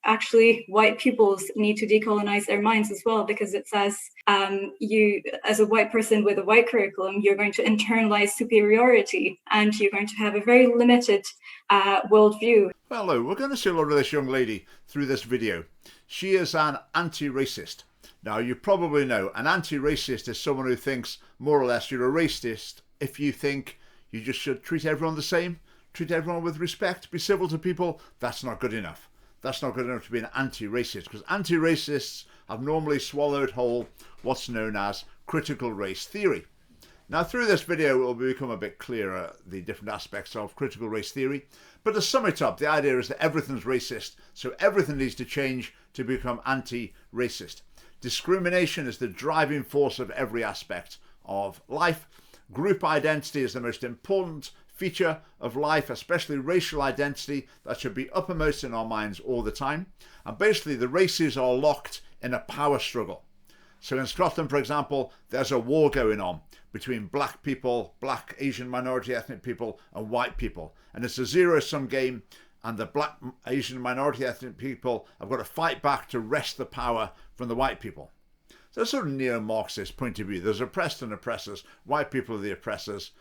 actually white peoples need to decolonize their minds as well, because it says you, as a white person with a white curriculum, you're going to internalize superiority and you're going to have a very limited worldview. Well, hello, we're going to see a lot of this young lady through this video. She is an anti-racist. Now, you probably know an anti-racist is someone who thinks more or less you're a racist if you think you just should treat everyone the same, treat everyone with respect, be civil to people. That's not good enough. That's not good enough to be an anti-racist, because anti-racists have normally swallowed whole what's known as critical race theory. Now, through this video, it will become a bit clearer the different aspects of critical race theory. But to sum it up, the idea is that everything's racist, so everything needs to change to become anti-racist. Discrimination is the driving force of every aspect of life. Group identity is the most important feature of life, especially racial identity. That should be uppermost in our minds all the time. And basically, the races are locked in a power struggle. So in Scotland, for example, there's a war going on between black people, black, Asian, minority ethnic people, and white people. And it's a zero-sum game, and the black, Asian, minority ethnic people have got to fight back to wrest the power from the white people. So it's sort of neo-Marxist point of view. There's oppressed and oppressors. White people are the oppressors.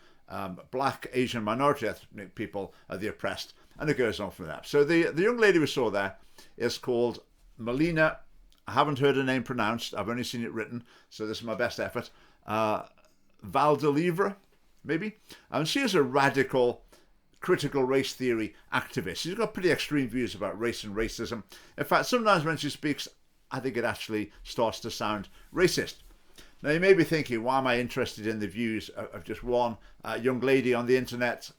Black, Asian, minority ethnic people are the oppressed. And it goes on from there. So the young lady we saw there is called Melina. I haven't heard her name pronounced. I've only seen it written, so this is my best effort. Valdelièvre, maybe? And she is a radical critical race theory activist. She's got pretty extreme views about race and racism. In fact, sometimes when she speaks, I think it actually starts to sound racist. Now, you may be thinking, why am I interested in the views of just one young lady on the internet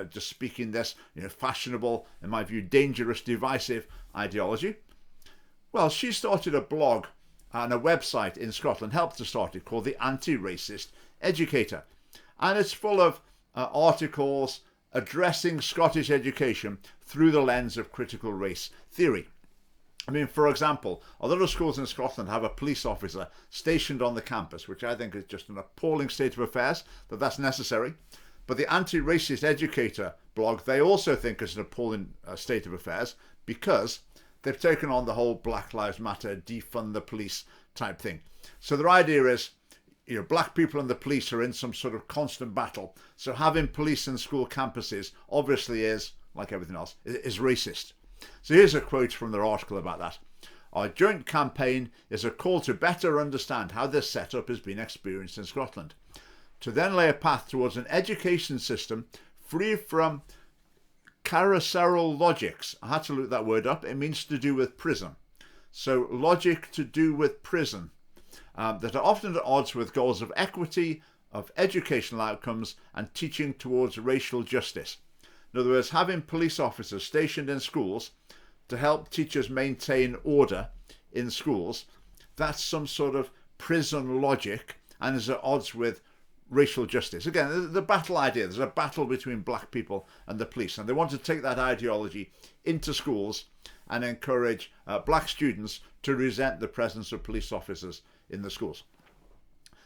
just speaking this, fashionable, in my view, dangerous, divisive ideology? Well, she started a blog and a website in Scotland, helped to start it, called the Anti-Racist Educator. And it's full of articles addressing Scottish education through the lens of critical race theory. I mean, for example, a lot of schools in Scotland have a police officer stationed on the campus, which I think is just an appalling state of affairs, that's necessary. But the Anti-Racist Educator blog, they also think is an appalling state of affairs, because they've taken on the whole Black Lives Matter, defund the police type thing. So their idea is, black people and the police are in some sort of constant battle. So having police in school campuses obviously is, like everything else, is racist. So here's a quote from their article about that. Our joint campaign is a call to better understand how this setup has been experienced in Scotland, to then lay a path towards an education system free from carceral logics. I had to look that word up. It means to do with prison. So logic to do with prison that are often at odds with goals of equity, of educational outcomes, and teaching towards racial justice. In other words, having police officers stationed in schools to help teachers maintain order in schools, that's some sort of prison logic and is at odds with racial justice. Again, the battle idea, there's a battle between black people and the police, and they want to take that ideology into schools and encourage black students to resent the presence of police officers in the schools.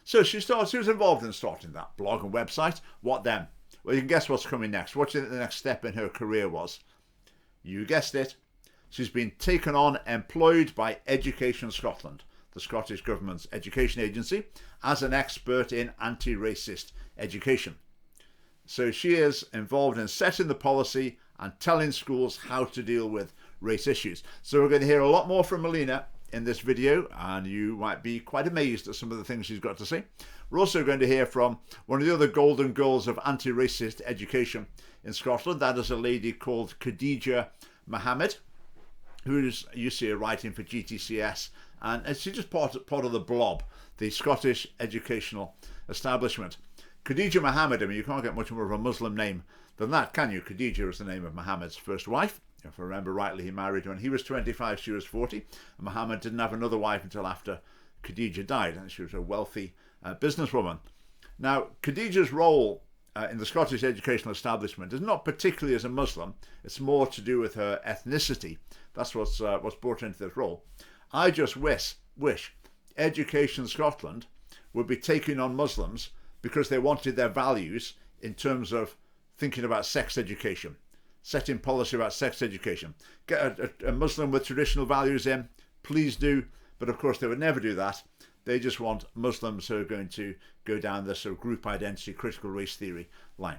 So she was involved in starting that blog and website. What then? Well, you can guess what's coming next. What do you think the next step in her career was? You guessed it. She's been taken on, employed by Education Scotland, the Scottish Government's education agency, as an expert in anti-racist education. So she is involved in setting the policy and telling schools how to deal with race issues. So we're going to hear a lot more from Melina in this video, and you might be quite amazed at some of the things she's got to say. We're also going to hear from one of the other golden girls of anti-racist education in Scotland. That is a lady called Khadija Mohammed, who's, you see her writing for GTCS, and she's just part of the blob, the Scottish educational establishment. Khadija Mohammed, I mean, you can't get much more of a Muslim name than that, can you? Khadija is the name of Muhammad's first wife. If I remember rightly, he married when he was 25, she was 40. And Muhammad didn't have another wife until after Khadija died, and she was a wealthy businesswoman. Now, Khadija's role in the Scottish educational establishment is not particularly as a Muslim. It's more to do with her ethnicity. That's what's brought her into this role. I just wish Education Scotland would be taking on Muslims because they wanted their values in terms of thinking about sex education. setting policy about sex education. Get a Muslim with traditional values in, please do. But of course, they would never do that. They just want Muslims who are going to go down this sort of group identity, critical race theory line.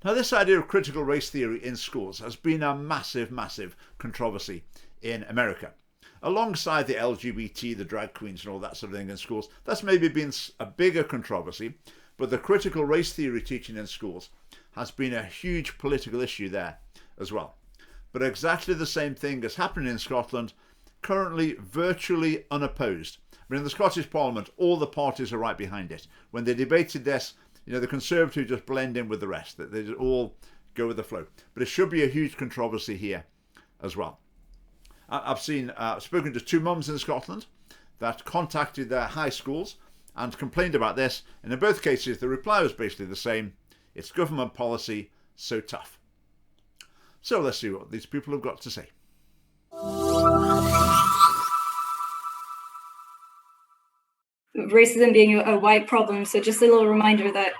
Now, this idea of critical race theory in schools has been a massive, massive controversy in America. Alongside the LGBT, the drag queens and all that sort of thing in schools, that's maybe been a bigger controversy, but the critical race theory teaching in schools has been a huge political issue there as well. But exactly the same thing is happening in Scotland, currently virtually unopposed. I mean, in the Scottish Parliament, all the parties are right behind it. When they debated this, the Conservatives just blend in with the rest. They just all go with the flow. But it should be a huge controversy here as well. I've spoken to 2 mums in Scotland that contacted their high schools and complained about this. And in both cases, the reply was basically the same. It's government policy, so tough. So let's see what these people have got to say. Racism being a white problem. So just a little reminder that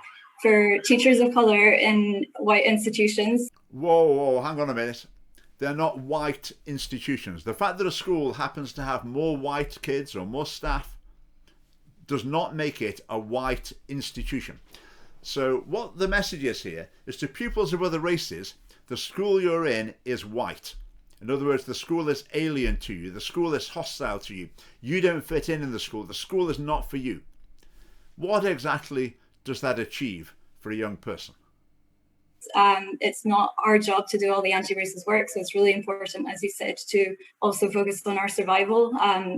for teachers of color in white institutions. Whoa, hang on a minute. They're not white institutions. The fact that a school happens to have more white kids or more staff does not make it a white institution. So what the message is here is to pupils of other races, the school you're in is white. In other words, the school is alien to you. The school is hostile to you. You don't fit in the school. The school is not for you. What exactly does that achieve for a young person? It's not our job to do all the anti-racist work. So it's really important, as you said, to also focus on our survival,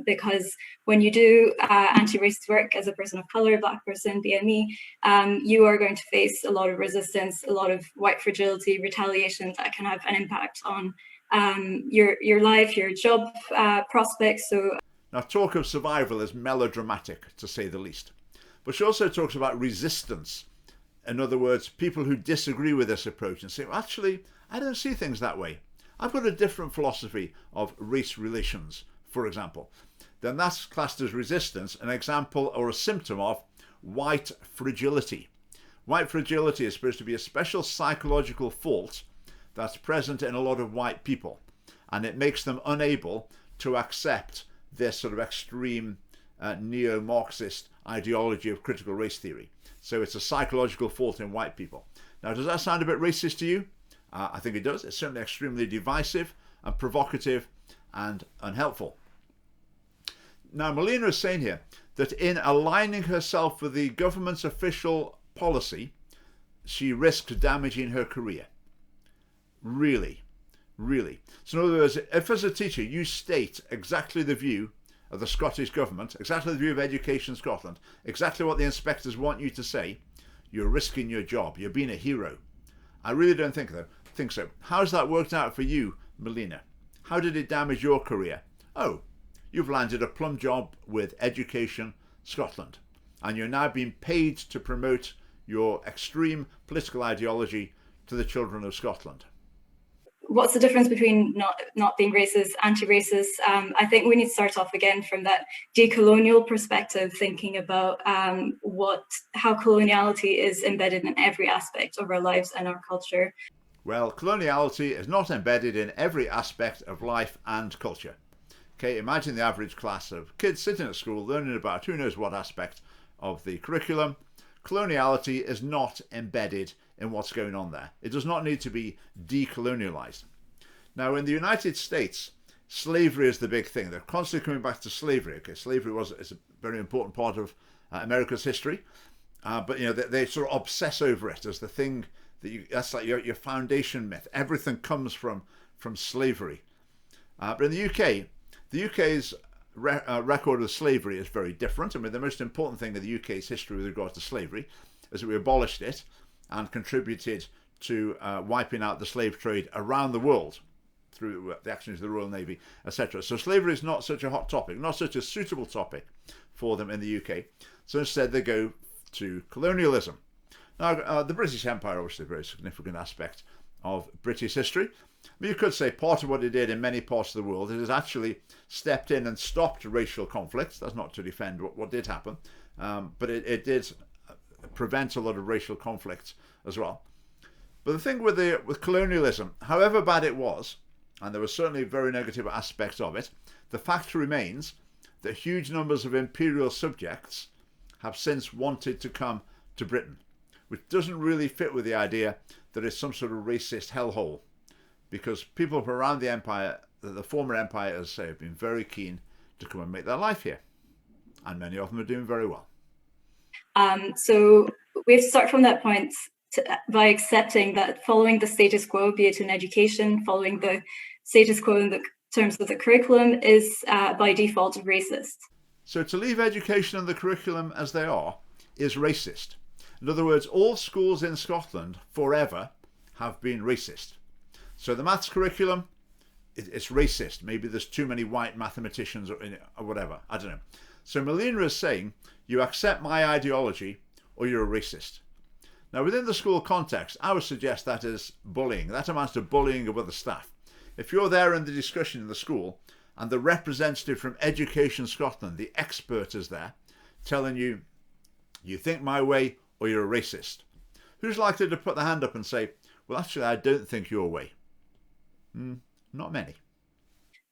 because when you do anti-racist work as a person of color, Black person, BME, you are going to face a lot of resistance, a lot of white fragility, retaliation that can have an impact on your life, your job prospects. So now, talk of survival is melodramatic, to say the least. But she also talks about resistance. In other words, people who disagree with this approach and say, well, actually, I don't see things that way. I've got a different philosophy of race relations, for example. Then that's classed as resistance, an example or a symptom of white fragility. White fragility is supposed to be a special psychological fault that's present in a lot of white people, and it makes them unable to accept this sort of extreme neo-Marxist ideology of critical race theory. So it's a psychological fault in white people. Now, does that sound a bit racist to you? I think it does. It's certainly extremely divisive and provocative and unhelpful. Now, Melina is saying here that in aligning herself with the government's official policy, she risks damaging her career. Really? So in other words, if as a teacher you state exactly the view of the Scottish government, exactly the view of Education Scotland, exactly what the inspectors want you to say, you're risking your job. You're being a hero. I really don't think so. How's that worked out for you, Melina? How did it damage your career? Oh, you've landed a plum job with Education Scotland, and you're now being paid to promote your extreme political ideology to the children of Scotland. What's the difference between not being racist, anti-racist? I think we need to start off again from that decolonial perspective, thinking about how coloniality is embedded in every aspect of our lives and our culture. Well, coloniality is not embedded in every aspect of life and culture. Okay, imagine the average class of kids sitting at school learning about who knows what aspect of the curriculum. Coloniality is not embedded in what's going on there. It does not need to be decolonialized. Now, in the United States, slavery is the big thing. They're constantly coming back to slavery. Okay, slavery is a very important part of America's history, but they sort of obsess over it as the thing that's like your foundation myth. Everything comes from slavery. But in the UK's record of slavery is very different. I mean, the most important thing in the UK's history with regard to slavery is that we abolished it and contributed to wiping out the slave trade around the world through the actions of the Royal Navy, etc. So slavery is not such a hot topic, not such a suitable topic for them in the UK. So instead they go to colonialism. Now, the British Empire, obviously a very significant aspect of British history. But you could say part of what it did in many parts of the world, it has actually stepped in and stopped racial conflicts. That's not to defend what did happen, but it did prevent a lot of racial conflicts as well. But the thing with colonialism, however bad it was, and there were certainly very negative aspects of it, the fact remains that huge numbers of imperial subjects have since wanted to come to Britain, which doesn't really fit with the idea that it's some sort of racist hellhole, because people from around the empire, the former empire, as I say, have been very keen to come and make their life here, and many of them are doing very well. So we have to start from that point by accepting that following the status quo, be it in education, following the status quo in the terms of the curriculum, is by default racist. So to leave education and the curriculum as they are is racist. In other words, all schools in Scotland forever have been racist. So the maths curriculum, it's racist. Maybe there's too many white mathematicians or whatever. I don't know. So Melina is saying, you accept my ideology or you're a racist. Now, within the school context, I would suggest that is bullying. That amounts to bullying of other staff. If you're there in the discussion in the school and the representative from Education Scotland, the expert, is there telling you, you think my way or you're a racist, who's likely to put their hand up and say, well, actually, I don't think your way? Not many.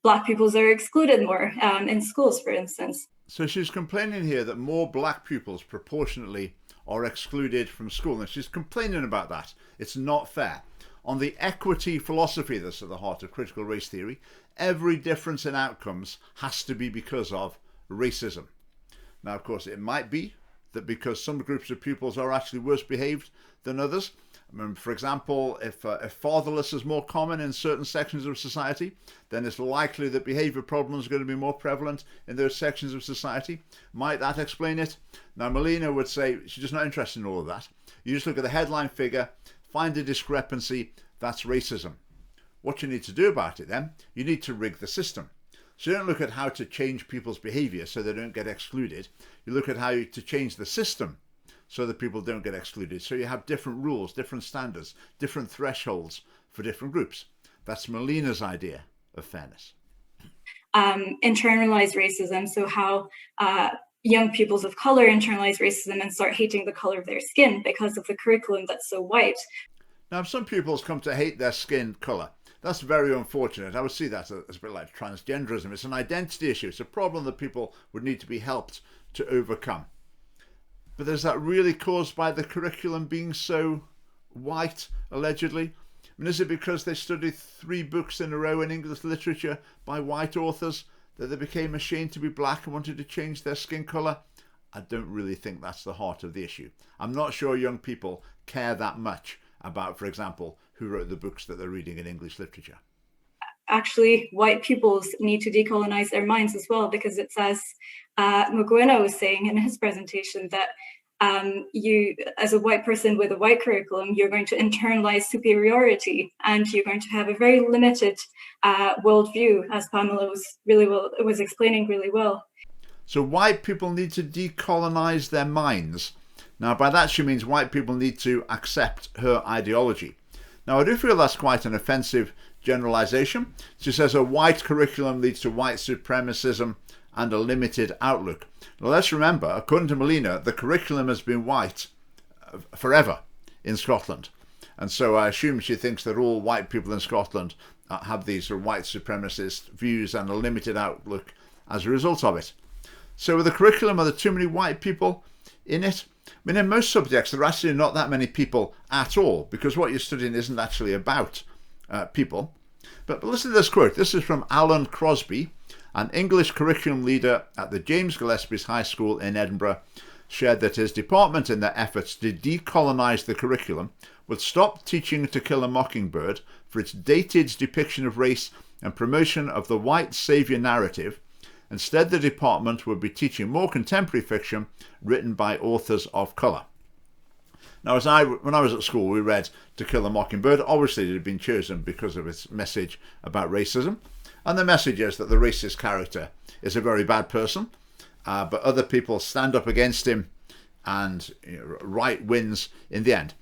Black pupils are excluded more in schools, for instance. So she's complaining here that more black pupils proportionately are excluded from school, and she's complaining about that. It's not fair. On the equity philosophy that's at the heart of critical race theory, every difference in outcomes has to be because of racism. Now, of course, it might be that because some groups of pupils are actually worse behaved than others. I mean, for example, if fatherless is more common in certain sections of society, then it's likely that behaviour problems are going to be more prevalent in those sections of society. Might that explain it? Now, Melina would say she's just not interested in all of that. You just look at the headline figure, find a discrepancy, that's racism. What you need to do about it then, you need to rig the system. So you don't look at how to change people's behaviour so they don't get excluded. You look at how to change the system so that people don't get excluded. So you have different rules, different standards, different thresholds for different groups. That's Melina's idea of fairness. Internalized racism, so how young pupils of color internalize racism and start hating the color of their skin because of the curriculum that's so white. Now, some pupils come to hate their skin colour. That's very unfortunate. I would see that as a bit like transgenderism. It's an identity issue. It's a problem that people would need to be helped to overcome. But is that really caused by the curriculum being so white, allegedly? I mean, is it because they studied 3 books in a row in English literature by white authors that they became ashamed to be black and wanted to change their skin colour? I don't really think that's the heart of the issue. I'm not sure young people care that much about, for example, who wrote the books that they're reading in English literature. Actually, white pupils need to decolonize their minds as well, because it's as Mugwena was saying in his presentation that you, as a white person with a white curriculum, you're going to internalize superiority and you're going to have a very limited worldview, as Pamela was explaining really well. So white people need to decolonize their minds. Now, by that she means white people need to accept her ideology. Now, I do feel that's quite an offensive generalization. She says a white curriculum leads to white supremacism and a limited outlook. Now, let's remember, according to Melina, the curriculum has been white forever in Scotland. And so I assume she thinks that all white people in Scotland have these white supremacist views and a limited outlook as a result of it. So with the curriculum, are there too many white people in it? I mean, in most subjects, there are actually not that many people at all, because what you're studying isn't actually about people. But listen to this quote. This is from Alan Crosby, an English curriculum leader at the James Gillespie's High School in Edinburgh, shared that his department, in their efforts to decolonise the curriculum, would stop teaching To Kill a Mockingbird for its dated depiction of race and promotion of the white saviour narrative. Instead, the department would be teaching more contemporary fiction written by authors of colour. Now, when I was at school, we read To Kill a Mockingbird. Obviously, it had been chosen because of its message about racism. And the message is that the racist character is a very bad person, but other people stand up against him and right wins in the end.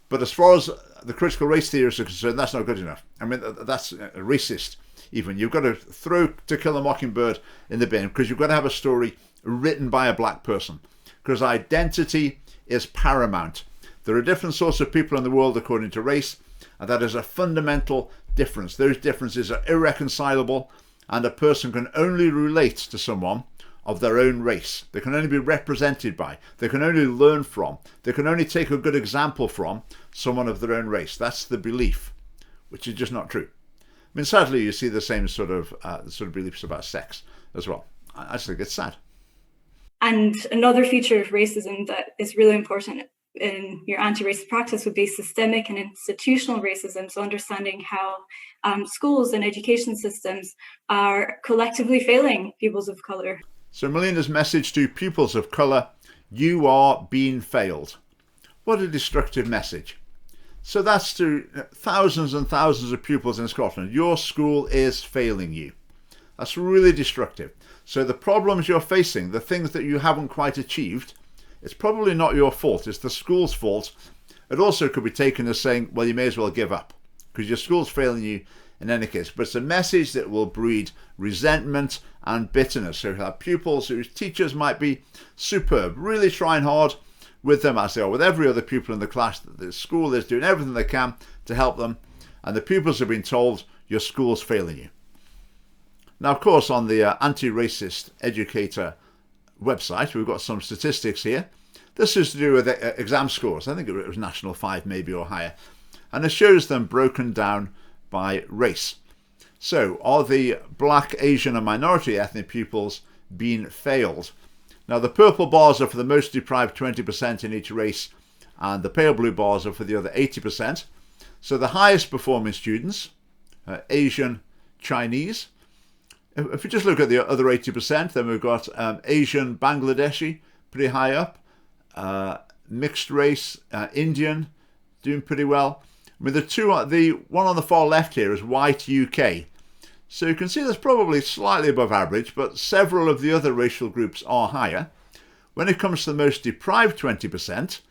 But as far as the critical race theorists are concerned, that's not good enough. I mean, that's racist. Even you've got to throw To Kill a Mockingbird in the bin, because you've got to have a story written by a black person, because identity is paramount. There are different sorts of people in the world according to race, and that is a fundamental difference. Those differences are irreconcilable, and a person can only relate to someone of their own race. They can only be represented by, they can only learn from, they can only take a good example from someone of their own race. That's the belief, which is just not true. I mean, sadly, you see the same sort of beliefs about sex as well. I just think it's sad. And another feature of racism that is really important in your anti-racist practice would be systemic and institutional racism. So understanding how schools and education systems are collectively failing pupils of colour. So Melina's message to pupils of colour: you are being failed. What a destructive message. So that's to thousands and thousands of pupils in Scotland. Your school is failing you. That's really destructive. So the problems you're facing, the things that you haven't quite achieved, it's probably not your fault. It's the school's fault. It also could be taken as saying, well, you may as well give up because your school's failing you in any case. But it's a message that will breed resentment and bitterness. So you have pupils whose teachers might be superb, really trying hard with them as they are with every other pupil in the class. The school is doing everything they can to help them, and the pupils have been told your school's failing you. Now, of course, on the anti-racist Educator website, we've got some statistics here. This is to do with exam scores. I think it was National 5 maybe or higher, and it shows them broken down by race. So are the black, Asian and minority ethnic pupils being failed? Now, the purple bars are for the most deprived 20% in each race, and the pale blue bars are for the other 80%. So the highest performing students, Asian, Chinese. If we just look at the other 80%, then we've got Asian, Bangladeshi, pretty high up. Mixed race, Indian, doing pretty well. I mean, the one on the far left here is white UK. So you can see that's probably slightly above average, but several of the other racial groups are higher. When it comes to the most deprived 20%,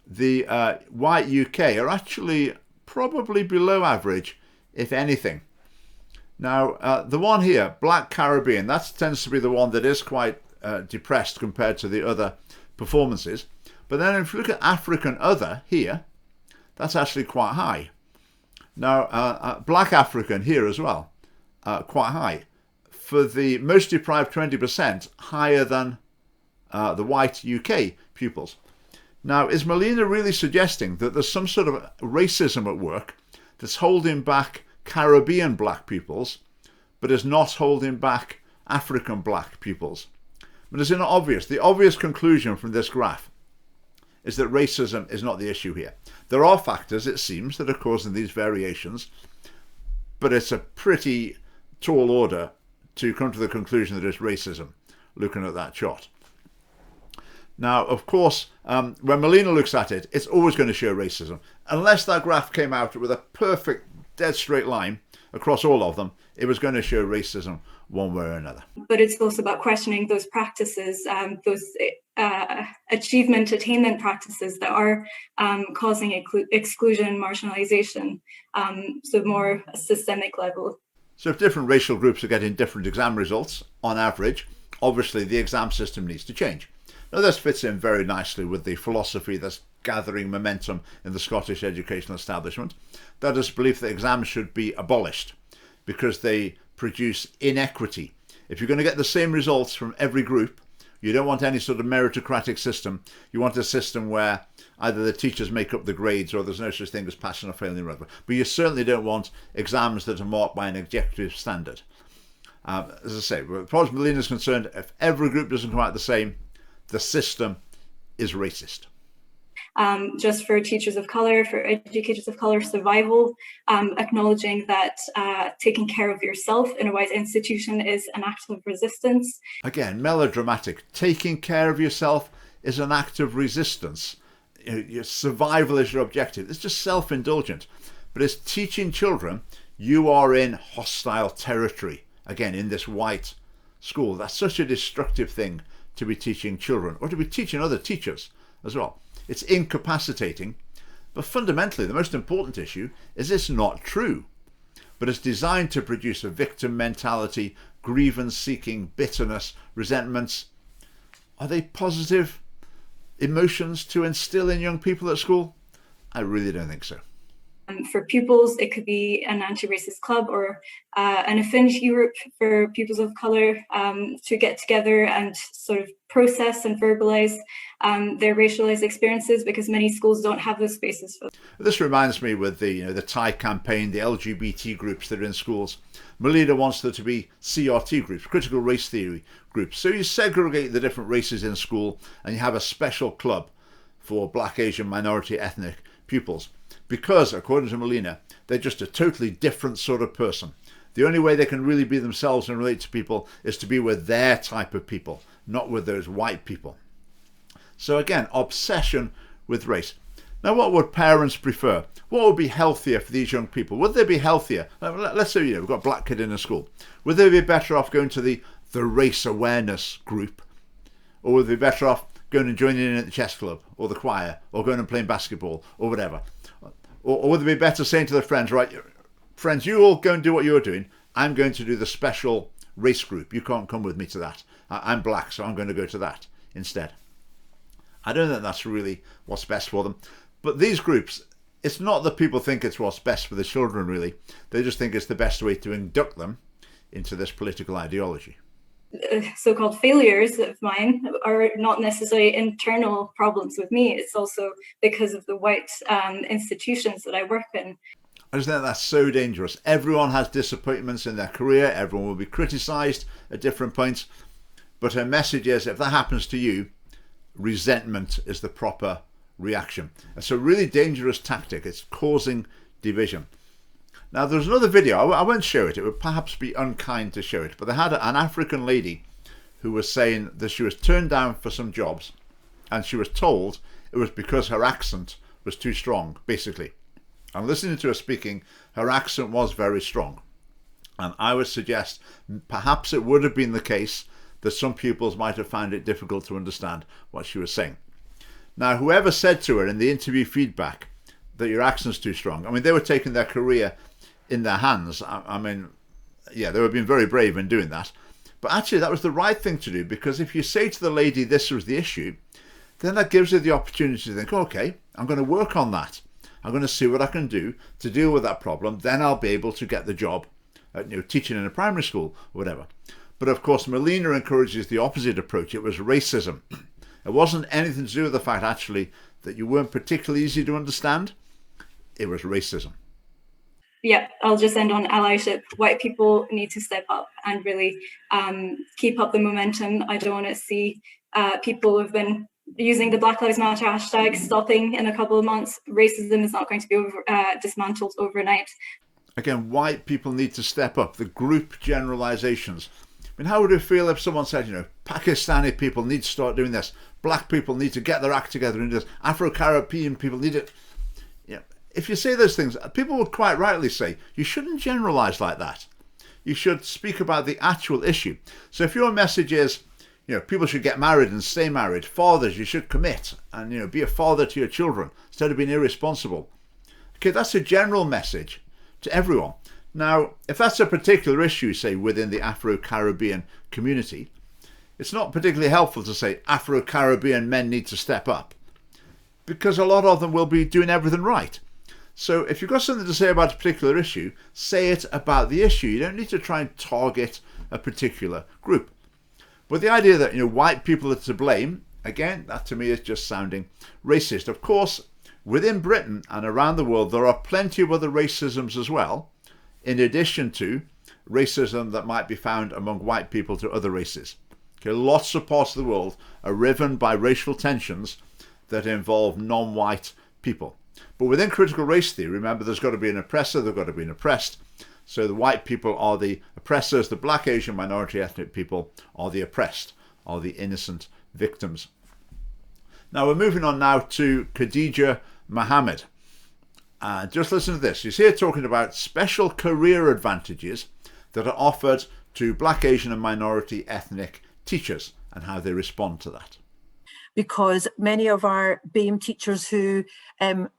the white UK are actually probably below average, if anything. Now, the one here, Black Caribbean, that tends to be the one that is quite depressed compared to the other performances. But then if you look at African other here, that's actually quite high. Now, Black African here as well, quite high. For the most deprived 20%, higher than the white UK pupils. Now, is Melina really suggesting that there's some sort of racism at work that's holding back Caribbean black pupils, but is not holding back African black pupils? But is it not obvious? The obvious conclusion from this graph is that racism is not the issue here. There are factors, it seems, that are causing these variations, but it's a pretty tall order to come to the conclusion that it's racism, looking at that chart. Now, of course, when Melina looks at it, it's always going to show racism. Unless that graph came out with a perfect dead straight line across all of them, it was going to show racism one way or another. But it's also about questioning those practices, those achievement attainment practices that are causing exclusion and marginalization, so more a systemic level. So if different racial groups are getting different exam results, on average, obviously the exam system needs to change. Now this fits in very nicely with the philosophy that's gathering momentum in the Scottish educational establishment. That is the belief that exams should be abolished because they produce inequity. If you're going to get the same results from every group, you don't want any sort of meritocratic system. You want a system where either the teachers make up the grades or there's no such thing as passing or failing or whatever. But you certainly don't want exams that are marked by an objective standard. As I say, as far as Melina is concerned, if every group doesn't come out the same, the system is racist. Just for teachers of colour, for educators of colour, survival, acknowledging that taking care of yourself in a white institution is an act of resistance. Again, melodramatic. Taking care of yourself is an act of resistance. Your survival is your objective. It's just self-indulgent. But it's teaching children you are in hostile territory. Again, in this white school. That's such a destructive thing to be teaching children, or to be teaching other teachers as well. It's incapacitating, but fundamentally the most important issue is it's not true, but it's designed to produce a victim mentality, grievance seeking, bitterness, resentments. Are they positive emotions to instill in young people at school? I really don't think so. For pupils, it could be an anti-racist club or an affinity group for pupils of colour to get together and sort of process and verbalise their racialised experiences, because many schools don't have those spaces for them. This reminds me with the Thai campaign, the LGBT groups that are in schools. Melina wants there to be CRT groups, critical race theory groups. So you segregate the different races in school and you have a special club for Black, Asian, minority, ethnic pupils. Because, according to Melina, they're just a totally different sort of person. The only way they can really be themselves and relate to people is to be with their type of people, not with those white people. So again, obsession with race. Now, what would parents prefer? What would be healthier for these young people? Would they be healthier? Let's say, we've got a black kid in a school. Would they be better off going to the race awareness group? Or would they be better off going and joining in at the chess club or the choir or going and playing basketball or whatever? Or would it be better saying to their friends, right, friends, you all go and do what you're doing. I'm going to do the special race group. You can't come with me to that. I'm black, so I'm going to go to that instead. I don't think that's really what's best for them. But these groups, it's not that people think it's what's best for the children, really. They just think it's the best way to induct them into this political ideology. So-called failures of mine are not necessarily internal problems with me. It's also because of the white institutions that I work in. I just think that's so dangerous. Everyone has disappointments in their career. Everyone will be criticised at different points. But her message is, if that happens to you, resentment is the proper reaction. It's a really dangerous tactic. It's causing division. Now, there's another video. I won't show it. It would perhaps be unkind to show it. But they had an African lady who was saying that she was turned down for some jobs and she was told it was because her accent was too strong, basically. And listening to her speaking, her accent was very strong. And I would suggest perhaps it would have been the case that some pupils might have found it difficult to understand what she was saying. Now, whoever said to her in the interview feedback that your accent's too strong, I mean, they were taking their career in their hands. I mean, yeah, they were being very brave in doing that. But actually, that was the right thing to do, because if you say to the lady this was the issue, then that gives her the opportunity to think, okay, I'm going to work on that. I'm going to see what I can do to deal with that problem. Then I'll be able to get the job, teaching in a primary school or whatever. But of course, Melina encourages the opposite approach. It was racism. It wasn't anything to do with the fact, actually, that you weren't particularly easy to understand. It was racism. Yeah, I'll just end on allyship. White people need to step up and really keep up the momentum. I don't want to see people who've been using the Black Lives Matter hashtag stopping in a couple of months. Racism is not going to be dismantled overnight. Again, white people need to step up. The group generalizations. I mean, how would it feel if someone said, Pakistani people need to start doing this. Black people need to get their act together and do this. Afro-Caribbean people need it. If you say those things, people would quite rightly say, you shouldn't generalize like that. You should speak about the actual issue. So if your message is, people should get married and stay married, fathers, you should commit and, be a father to your children instead of being irresponsible. Okay, that's a general message to everyone. Now, if that's a particular issue, say, within the Afro-Caribbean community, it's not particularly helpful to say Afro-Caribbean men need to step up, because a lot of them will be doing everything right. So if you've got something to say about a particular issue, say it about the issue. You don't need to try and target a particular group. But the idea that, white people are to blame, again, that to me is just sounding racist. Of course, within Britain and around the world, there are plenty of other racisms as well, in addition to racism that might be found among white people to other races. Okay, lots of parts of the world are riven by racial tensions that involve non-white people. But within critical race theory, remember, there's got to be an oppressor, there's got to be an oppressed. So the white people are the oppressors, the Black, Asian, minority ethnic people are the oppressed, are the innocent victims. Now we're moving on now to Khadija Mohammed. Just listen to this. She's here talking about special career advantages that are offered to Black, Asian and minority ethnic teachers and how they respond to that. Because many of our BAME teachers who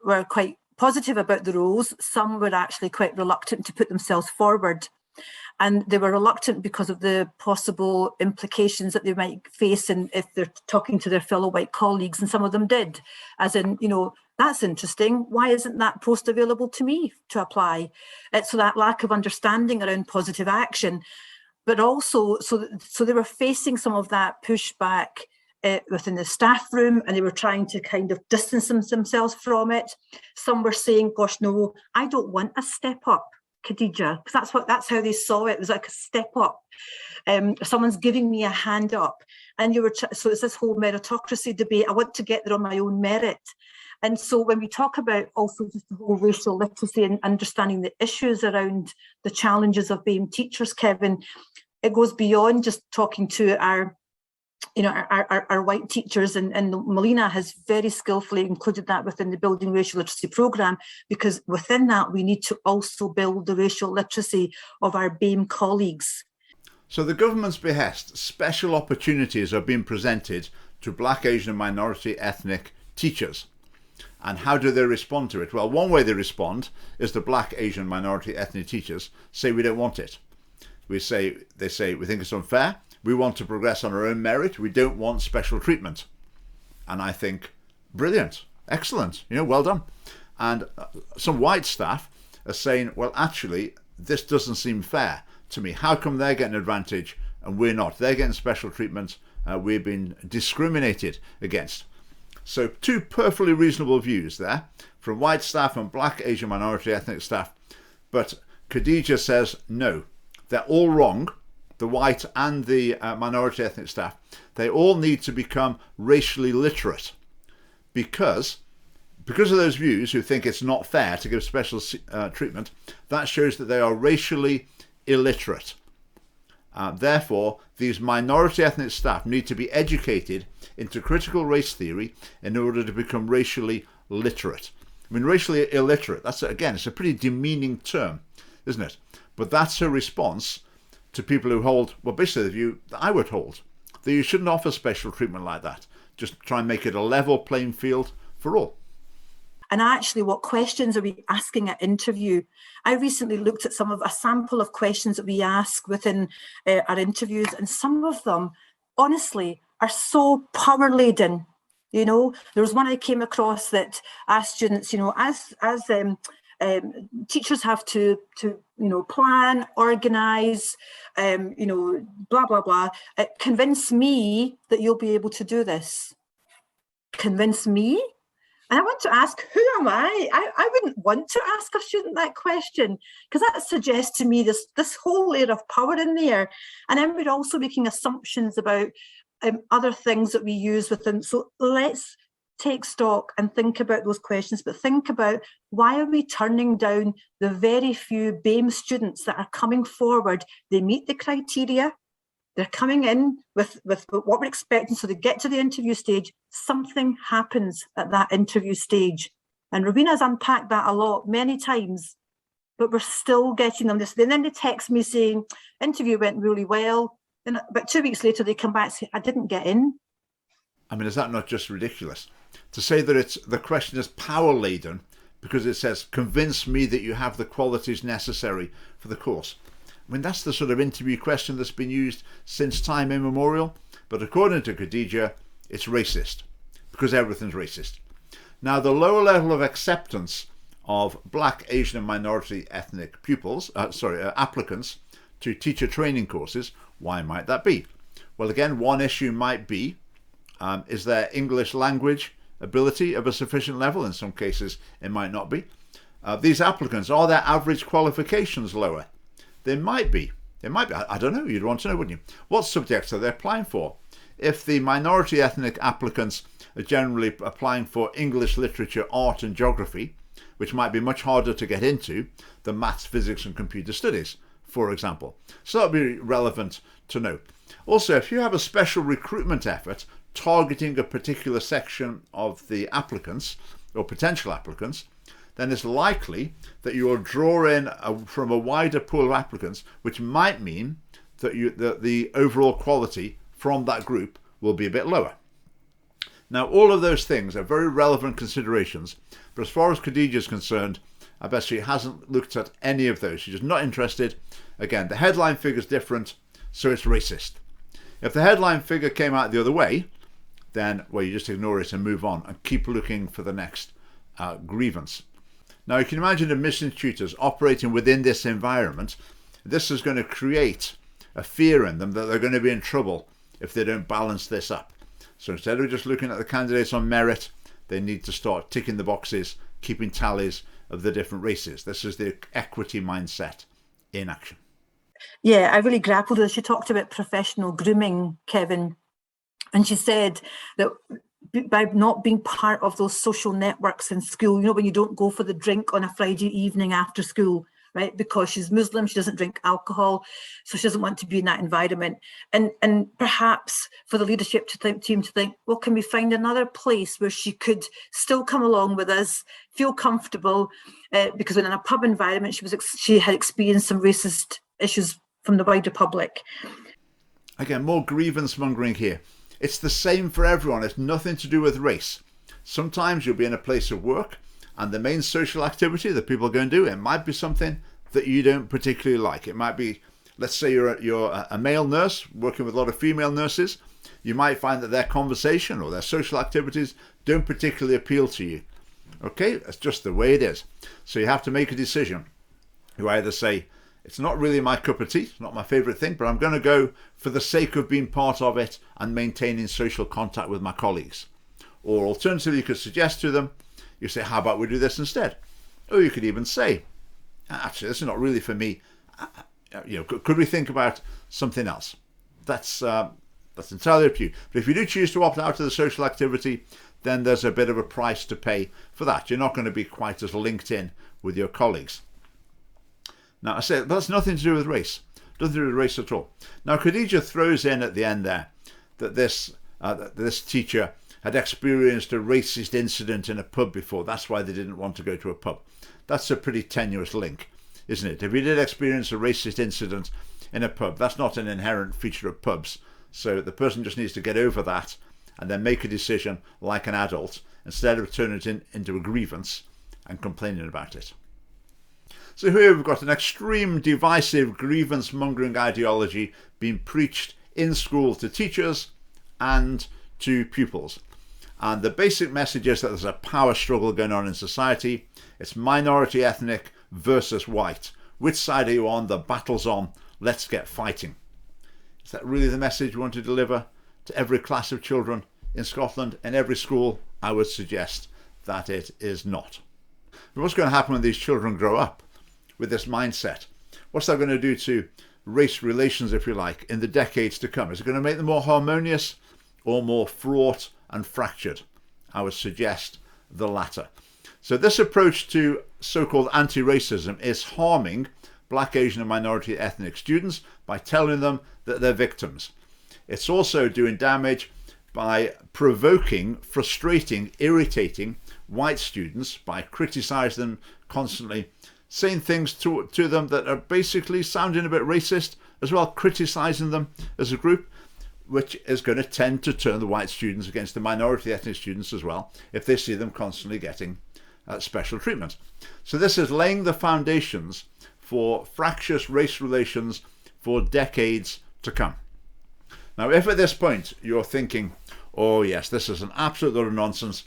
were quite positive about the roles, some were actually quite reluctant to put themselves forward. And they were reluctant because of the possible implications that they might face if they're talking to their fellow white colleagues, and some of them did, as in, that's interesting. Why isn't that post available to me to apply? So that lack of understanding around positive action, but also, so they were facing some of that pushback within the staff room, and they were trying to kind of distance themselves from it. Some were saying, gosh, no, I don't want a step up, Khadija, because that's how they saw it. It was like a step up. Someone's giving me a hand up. And so it's this whole meritocracy debate. I want to get there on my own merit. And so when we talk about also just the whole racial literacy and understanding the issues around the challenges of being teachers, Kevin, it goes beyond just talking to our white teachers, and Melina has very skillfully included that within the Building Racial Literacy programme, because within that we need to also build the racial literacy of our BAME colleagues. So the government's behest, special opportunities are being presented to Black, Asian and minority ethnic teachers. And how do they respond to it? Well, one way they respond is the Black, Asian, minority ethnic teachers say we don't want it. They say we think it's unfair. We want to progress on our own merit. We don't want special treatment. And I think, brilliant, excellent, well done. And some white staff are saying, well, actually, this doesn't seem fair to me. How come they're getting an advantage and we're not? They're getting special treatment. We're being discriminated against. So two perfectly reasonable views there from white staff and Black, Asian, minority ethnic staff. But Khadija says, no, they're all wrong. The white and the minority ethnic staff, they all need to become racially literate because of those views who think it's not fair to give special treatment. That shows that they are racially illiterate. Therefore, these minority ethnic staff need to be educated into critical race theory in order to become racially literate. I mean, racially illiterate, it's a pretty demeaning term, isn't it? But that's her response to people who hold, well, basically the view that I would hold, that you shouldn't offer special treatment like that. Just try and make it a level playing field for all. And actually, what questions are we asking at interview? I recently looked at a sample of questions that we ask within our interviews, and some of them, honestly, are so power-laden. There was one I came across that asked students, as teachers have to plan, organise, blah, blah, blah. Convince me that you'll be able to do this. Convince me? And I want to ask, who am I? I wouldn't want to ask a student that question, because that suggests to me this whole layer of power in there. And then we're also making assumptions about other things that we use with them. So let's take stock and think about those questions, but think about, why are we turning down the very few BAME students that are coming forward? They meet the criteria. They're coming in with what we're expecting, so they get to the interview stage. Something happens at that interview stage. And Rowina's unpacked that a lot, many times, but we're still getting them this. And then they text me saying, interview went really well. Then about 2 weeks later, they come back and say, I didn't get in. I mean, is that not just ridiculous? To say that the question is power-laden because it says, convince me that you have the qualities necessary for the course. I mean, that's the sort of interview question that's been used since time immemorial. But according to Khadija, it's racist, because everything's racist. Now, the lower level of acceptance of Black, Asian and minority ethnic applicants to teacher training courses, why might that be? Well, again, one issue might be, is their English language ability of a sufficient level? In some cases, it might not be. These applicants, are their average qualifications lower? They might be. I don't know. You'd want to know, wouldn't you? What subjects are they applying for? If the minority ethnic applicants are generally applying for English literature, art and geography, which might be much harder to get into than maths, physics and computer studies, for example. So that would be relevant to know. Also, if you have a special recruitment effort targeting a particular section of the applicants or potential applicants, then it's likely that you will draw in from a wider pool of applicants, which might mean that the overall quality from that group will be a bit lower. Now, all of those things are very relevant considerations, but as far as Khadija is concerned, I bet she hasn't looked at any of those. She's just not interested, Again, the headline figure is different, so it's racist. If the headline figure came out the other way, then, well, you just ignore it and move on and keep looking for the next grievance. Now, you can imagine admissions tutors operating within this environment. This is going to create a fear in them that they're going to be in trouble if they don't balance this up. So instead of just looking at the candidates on merit, they need to start ticking the boxes, keeping tallies of the different races. This is the equity mindset in action. Yeah, I really grappled with it. She talked about professional grooming, Kevin, and she said that by not being part of those social networks in school, when you don't go for the drink on a Friday evening after school, right? Because she's Muslim, she doesn't drink alcohol, so she doesn't want to be in that environment. And perhaps for the leadership team to think, well, can we find another place where she could still come along with us, feel comfortable? Because when in a pub environment, she had experienced some racist issues from the wider public. Again, more grievance mongering here. It's the same for everyone. It's nothing to do with race. Sometimes you'll be in a place of work and the main social activity that people are going to do, it might be something that you don't particularly like. It might be, let's say you're a male nurse working with a lot of female nurses. You might find that their conversation or their social activities don't particularly appeal to you. Okay, that's just the way it is. So you have to make a decision. You either say, it's not really my cup of tea, it's not my favourite thing, but I'm going to go for the sake of being part of it and maintaining social contact with my colleagues. Or alternatively, you could suggest to them, you say, how about we do this instead? Or you could even say, actually, this is not really for me. Could we think about something else? That's entirely up to you. But if you do choose to opt out of the social activity, then there's a bit of a price to pay for that. You're not going to be quite as linked in with your colleagues. Now, I say that's nothing to do with race. Nothing to do with race at all. Now, Khadija throws in at the end there that this teacher had experienced a racist incident in a pub before. That's why they didn't want to go to a pub. That's a pretty tenuous link, isn't it? If you did experience a racist incident in a pub, that's not an inherent feature of pubs. So the person just needs to get over that and then make a decision like an adult instead of turning it into a grievance and complaining about it. So here we've got an extreme divisive grievance mongering ideology being preached in school to teachers and to pupils. And the basic message is that there's a power struggle going on in society. It's minority ethnic versus white. Which side are you on? The battle's on. Let's get fighting. Is that really the message you want to deliver to every class of children in Scotland and every school? I would suggest that it is not. But what's going to happen when these children grow up with this mindset? What's that going to do to race relations, if you like, in the decades to come? Is it going to make them more harmonious or more fraught and fractured? I would suggest the latter. So this approach to so-called anti-racism is harming Black, Asian and minority ethnic students by telling them that they're victims. It's also doing damage by provoking, frustrating, irritating white students by criticising them constantly, saying things to them that are basically sounding a bit racist, as well criticising them as a group, which is going to tend to turn the white students against the minority ethnic students as well, if they see them constantly getting special treatment. So this is laying the foundations for fractious race relations for decades to come. Now, if at this point you're thinking, oh yes, this is an absolute lot of nonsense,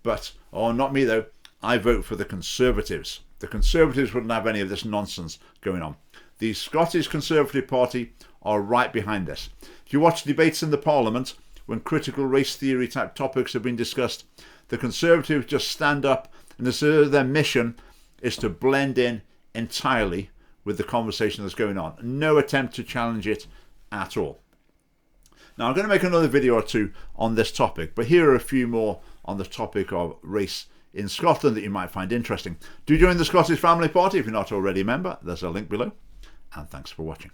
but, oh, not me though, I vote for the Conservatives. The Conservatives wouldn't have any of this nonsense going on. The Scottish Conservative Party are right behind this. If you watch debates in the Parliament, when critical race theory type topics have been discussed, the Conservatives just stand up and their mission is to blend in entirely with the conversation that's going on. No attempt to challenge it at all. Now, I'm going to make another video or two on this topic, but here are a few more on the topic of race in Scotland that you might find interesting. Do join the Scottish Family Party if you're not already a member. There's a link below. And thanks for watching.